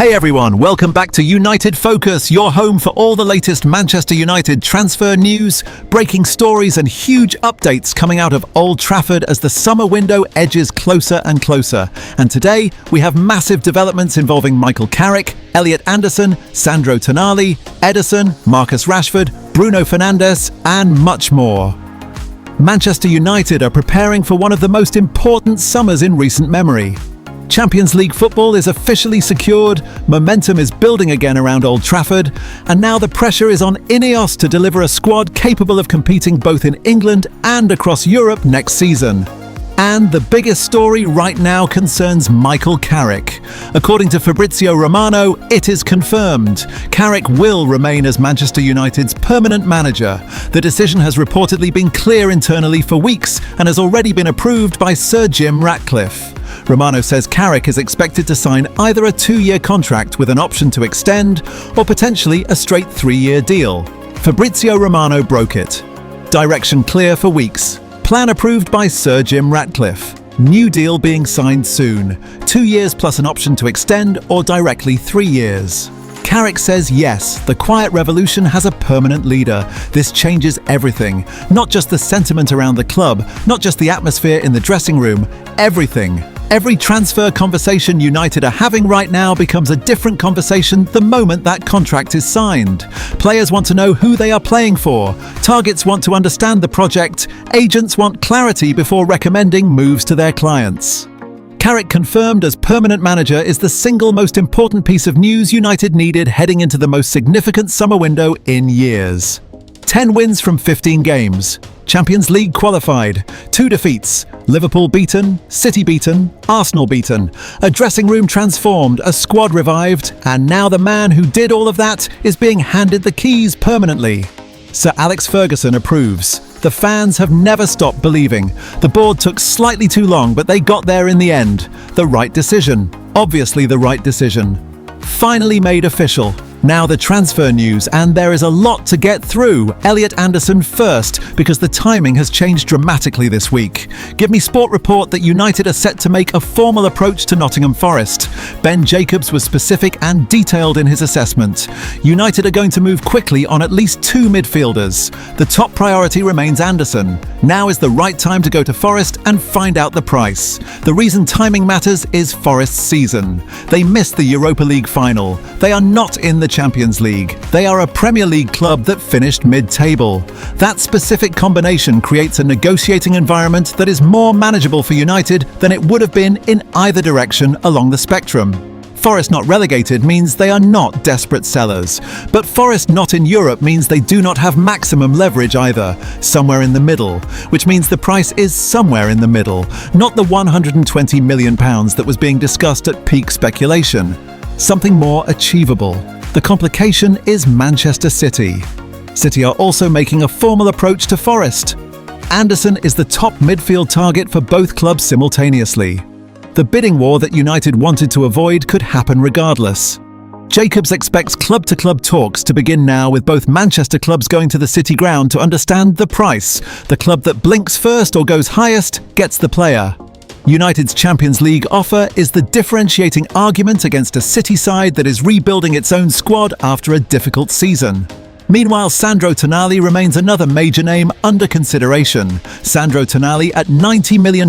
Hey everyone, welcome back to United Focus, your home for all the latest Manchester United transfer news, breaking stories and huge updates coming out of Old Trafford as the summer window edges closer and closer. And today, we have massive developments involving Michael Carrick, Elliot Anderson, Sandro Tonali, Ederson, Marcus Rashford, Bruno Fernandes, and much more. Manchester United are preparing for one of the most important summers in recent memory. Champions League football is officially secured, momentum is building again around Old Trafford, and now the pressure is on Ineos to deliver a squad capable of competing both in England and across Europe next season. And the biggest story right now concerns Michael Carrick. According to Fabrizio Romano, it is confirmed. Carrick will remain as Manchester United's permanent manager. The decision has reportedly been clear internally for weeks and has already been approved by Sir Jim Ratcliffe. Romano says Carrick is expected to sign either a 2-year contract with an option to extend or potentially a straight 3-year deal. Fabrizio Romano broke it. Direction clear for weeks. Plan approved by Sir Jim Ratcliffe. New deal being signed soon. 2 years plus an option to extend or directly 3 years. Carrick says yes, the quiet revolution has a permanent leader. This changes everything. Not just the sentiment around the club, not just the atmosphere in the dressing room, everything. Every transfer conversation United are having right now becomes a different conversation the moment that contract is signed. Players want to know who they are playing for. Targets want to understand the project. Agents want clarity before recommending moves to their clients. Carrick confirmed as permanent manager is the single most important piece of news United needed heading into the most significant summer window in years. 10 wins from 15 games. Champions League qualified. 2 defeats. Liverpool beaten, City beaten, Arsenal beaten. A dressing room transformed, a squad revived, and now the man who did all of that is being handed the keys permanently. Sir Alex Ferguson approves. The fans have never stopped believing. The board took slightly too long, but they got there in the end. The right decision. Obviously the right decision. Finally made official. Now the transfer news, and there is a lot to get through. Elliot Anderson first, because the timing has changed dramatically this week. Give Me Sport report that United are set to make a formal approach to Nottingham Forest. Ben Jacobs was specific and detailed in his assessment. United are going to move quickly on at least 2 midfielders. The top priority remains Anderson. Now is the right time to go to Forest and find out the price. The reason timing matters is Forest's season. They missed the Europa League final. They are not in the Champions League. They are a Premier League club that finished mid-table. That specific combination creates a negotiating environment that is more manageable for United than it would have been in either direction along the spectrum. Forest not relegated means they are not desperate sellers. But Forest not in Europe means they do not have maximum leverage either, somewhere in the middle, which means the price is somewhere in the middle, not the £120 million that was being discussed at peak speculation. Something more achievable. The complication is Manchester City. City are also making a formal approach to Forest. Anderson is the top midfield target for both clubs simultaneously. The bidding war that United wanted to avoid could happen regardless. Jacobs expects club-to-club talks to begin now, with both Manchester clubs going to the City ground to understand the price. The club that blinks first or goes highest gets the player. United's Champions League offer is the differentiating argument against a City side that is rebuilding its own squad after a difficult season. Meanwhile, Sandro Tonali remains another major name under consideration. Sandro Tonali at £90 million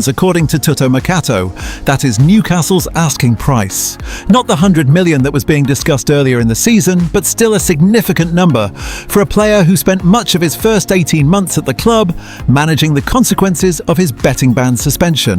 according to Tutto Mercato. That is Newcastle's asking price. Not the £100 million that was being discussed earlier in the season, but still a significant number for a player who spent much of his first 18 months at the club managing the consequences of his betting ban suspension.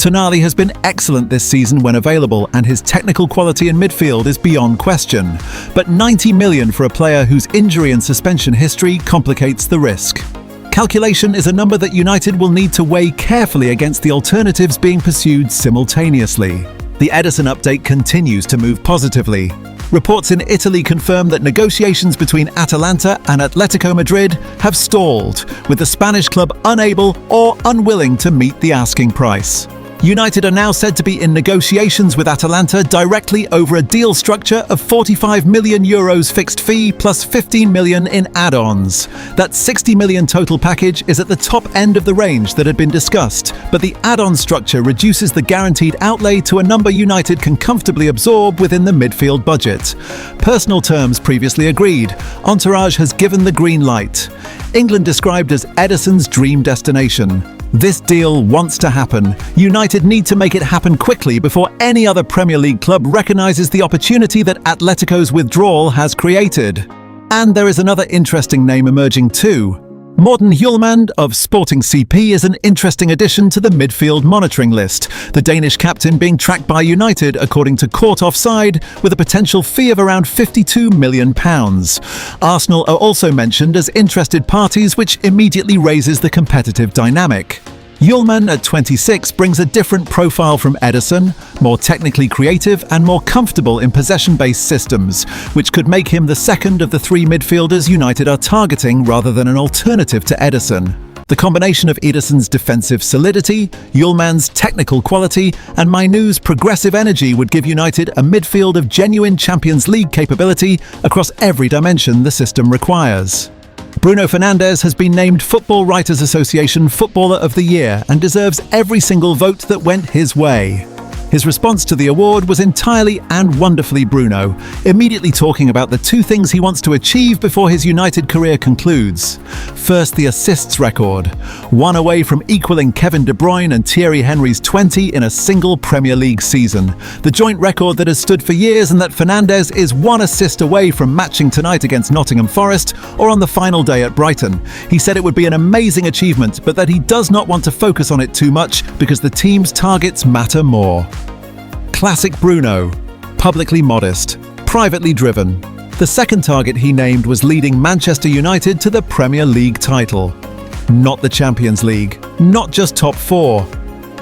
Tonali has been excellent this season when available, and his technical quality in midfield is beyond question. But £90 million for a player whose injury and suspension history complicates the risk. Calculation is a number that United will need to weigh carefully against the alternatives being pursued simultaneously. The Ederson update continues to move positively. Reports in Italy confirm that negotiations between Atalanta and Atletico Madrid have stalled, with the Spanish club unable or unwilling to meet the asking price. United are now said to be in negotiations with Atalanta directly over a deal structure of €45 million fixed fee plus 15 million in add-ons. That 60 million total package is at the top end of the range that had been discussed, but the add-on structure reduces the guaranteed outlay to a number United can comfortably absorb within the midfield budget. Personal terms previously agreed. Entourage has given the green light. England described as Ederson's dream destination. This deal wants to happen. United need to make it happen quickly before any other Premier League club recognises the opportunity that Atletico's withdrawal has created. And there is another interesting name emerging too. Morten Hjulmand of Sporting CP is an interesting addition to the midfield monitoring list, the Danish captain being tracked by United according to Court Offside with a potential fee of around £52 million. Arsenal are also mentioned as interested parties, which immediately raises the competitive dynamic. Hjulmand at 26 brings a different profile from Ederson, more technically creative and more comfortable in possession-based systems, which could make him the second of the three midfielders United are targeting rather than an alternative to Ederson. The combination of Ederson's defensive solidity, Hjulmand's technical quality and Mainoo's progressive energy would give United a midfield of genuine Champions League capability across every dimension the system requires. Bruno Fernandes has been named Football Writers Association Footballer of the Year and deserves every single vote that went his way. His response to the award was entirely and wonderfully Bruno, immediately talking about the two things he wants to achieve before his United career concludes. First, the assists record, one away from equaling Kevin De Bruyne and Thierry Henry's 20 in a single Premier League season. The joint record that has stood for years, and that Fernandes is one assist away from matching tonight against Nottingham Forest or on the final day at Brighton. He said it would be an amazing achievement, but that he does not want to focus on it too much because the team's targets matter more. Classic Bruno, publicly modest, privately driven. The second target he named was leading Manchester United to the Premier League title. Not the Champions League, not just top four.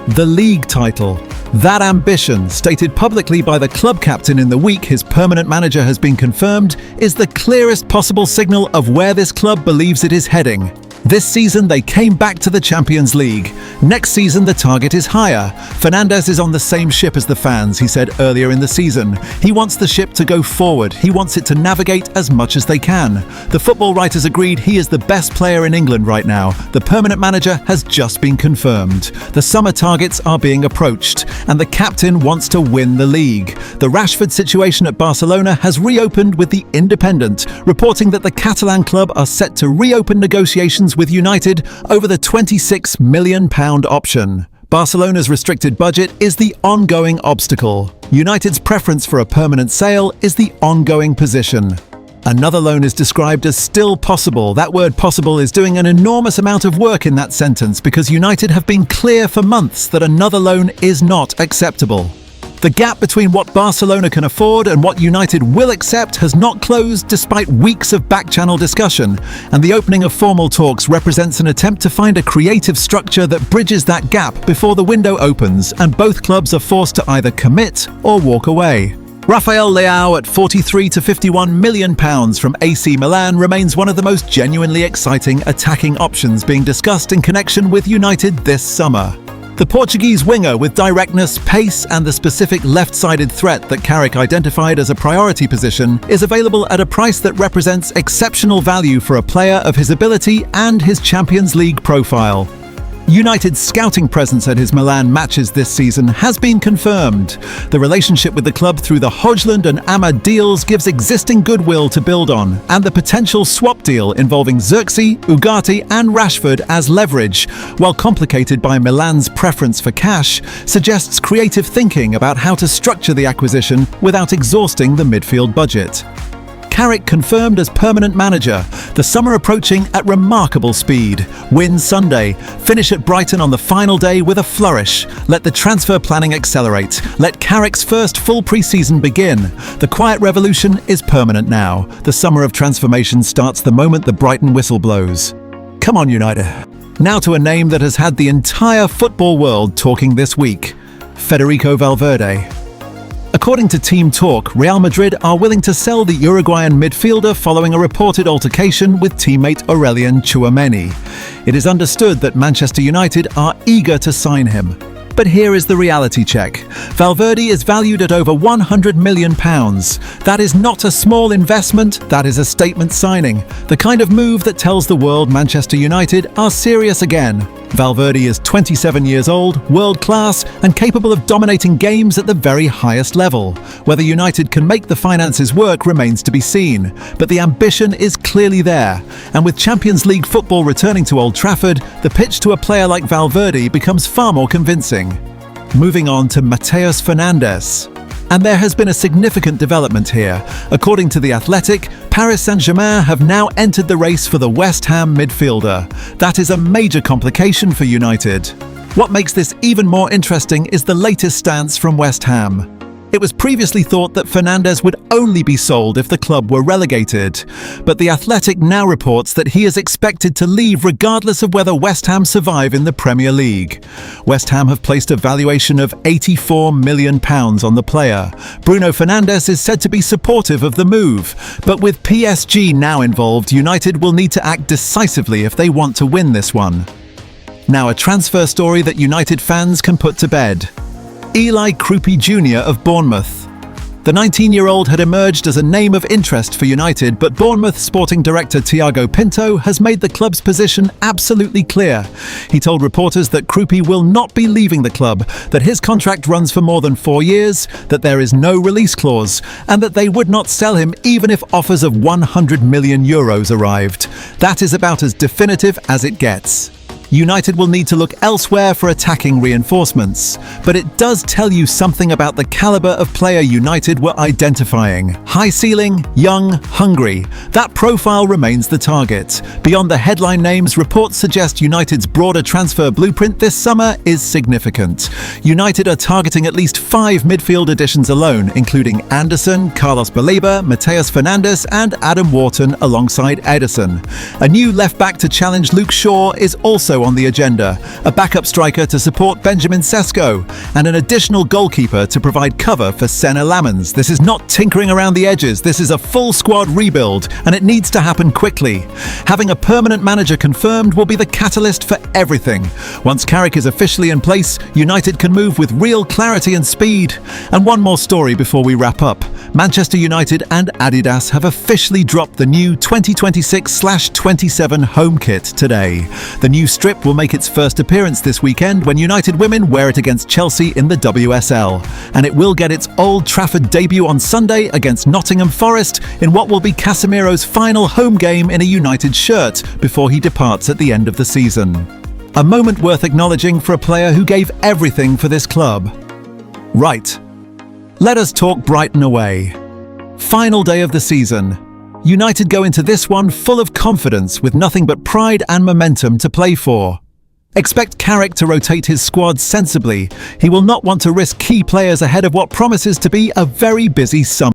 The league title. That ambition, stated publicly by the club captain in the week his permanent manager has been confirmed, is the clearest possible signal of where this club believes it is heading. This season they came back to the Champions League. Next season the target is higher. Fernandes is on the same ship as the fans, he said earlier in the season. He wants the ship to go forward. He wants it to navigate as much as they can. The football writers agreed he is the best player in England right now. The permanent manager has just been confirmed. The summer targets are being approached, and the captain wants to win the league. The Rashford situation at Barcelona has reopened, with The Independent reporting that the Catalan club are set to reopen negotiations with United over the £26 million option. Barcelona's restricted budget is the ongoing obstacle. United's preference for a permanent sale is the ongoing position. Another loan is described as still possible. That word possible is doing an enormous amount of work in that sentence because United have been clear for months that another loan is not acceptable. The gap between what Barcelona can afford and what United will accept has not closed despite weeks of back-channel discussion, and the opening of formal talks represents an attempt to find a creative structure that bridges that gap before the window opens and both clubs are forced to either commit or walk away. Rafael Leao at £43 to £51 million from AC Milan remains one of the most genuinely exciting attacking options being discussed in connection with United this summer. The Portuguese winger, with directness, pace and the specific left-sided threat that Carrick identified as a priority position, is available at a price that represents exceptional value for a player of his ability and his Champions League profile. United's scouting presence at his Milan matches this season has been confirmed. The relationship with the club through the Højlund and Ahmad deals gives existing goodwill to build on, and the potential swap deal involving Xerxes, Ugarte and Rashford as leverage, while complicated by Milan's preference for cash, suggests creative thinking about how to structure the acquisition without exhausting the midfield budget. Carrick confirmed as permanent manager, the summer approaching at remarkable speed. Win Sunday, finish at Brighton on the final day with a flourish. Let the transfer planning accelerate. Let Carrick's first full pre-season begin. The quiet revolution is permanent now. The summer of transformation starts the moment the Brighton whistle blows. Come on, United. Now to a name that has had the entire football world talking this week: Federico Valverde. According to Team Talk, Real Madrid are willing to sell the Uruguayan midfielder following a reported altercation with teammate Aurelien Tchouameni. It is understood that Manchester United are eager to sign him. But here is the reality check. Valverde is valued at over £100 million. That is not a small investment, that is a statement signing. The kind of move that tells the world Manchester United are serious again. Valverde is 27 years old, world-class, and capable of dominating games at the very highest level. Whether United can make the finances work remains to be seen, but the ambition is clearly there. And with Champions League football returning to Old Trafford, the pitch to a player like Valverde becomes far more convincing. Moving on to Morten Fernandes. And there has been a significant development here. According to The Athletic, Paris Saint-Germain have now entered the race for the West Ham midfielder. That is a major complication for United. What makes this even more interesting is the latest stance from West Ham. It was previously thought that Fernandes would only be sold if the club were relegated. But The Athletic now reports that he is expected to leave regardless of whether West Ham survive in the Premier League. West Ham have placed a valuation of £84 million on the player. Bruno Fernandes is said to be supportive of the move. But with PSG now involved, United will need to act decisively if they want to win this one. Now a transfer story that United fans can put to bed. Kroupi Jr. of Bournemouth. The 19-year-old had emerged as a name of interest for United, but Bournemouth sporting director Thiago Pinto has made the club's position absolutely clear. He told reporters that Kroupi will not be leaving the club, that his contract runs for more than 4 years, that there is no release clause, and that they would not sell him even if offers of €100 million arrived. That is about as definitive as it gets. United will need to look elsewhere for attacking reinforcements, but it does tell you something about the caliber of player United were identifying. High ceiling, young, hungry. That profile remains the target. Beyond the headline names, reports suggest United's broader transfer blueprint this summer is significant. United are targeting at least 5 midfield additions alone, including Anderson, Carlos Baleba, Morten Fernandes and Adam Wharton alongside Ederson. A new left-back to challenge Luke Shaw is also on the agenda, a backup striker to support Benjamin Sesko, and an additional goalkeeper to provide cover for Senna Lamens. This is not tinkering around the edges, this is a full squad rebuild, and it needs to happen quickly. Having a permanent manager confirmed will be the catalyst for everything. Once Carrick is officially in place, United can move with real clarity and speed. And one more story before we wrap up. Manchester United and Adidas have officially dropped the new 2026/27 home kit today. The new strip will make its first appearance this weekend when United women wear it against Chelsea in the WSL. And it will get its Old Trafford debut on Sunday against Nottingham Forest in what will be Casemiro's final home game in a United shirt before he departs at the end of the season. A moment worth acknowledging for a player who gave everything for this club. Right. Let us talk Brighton away. Final day of the season. United go into this one full of confidence with nothing but pride and momentum to play for. Expect Carrick to rotate his squad sensibly. He will not want to risk key players ahead of what promises to be a very busy summer.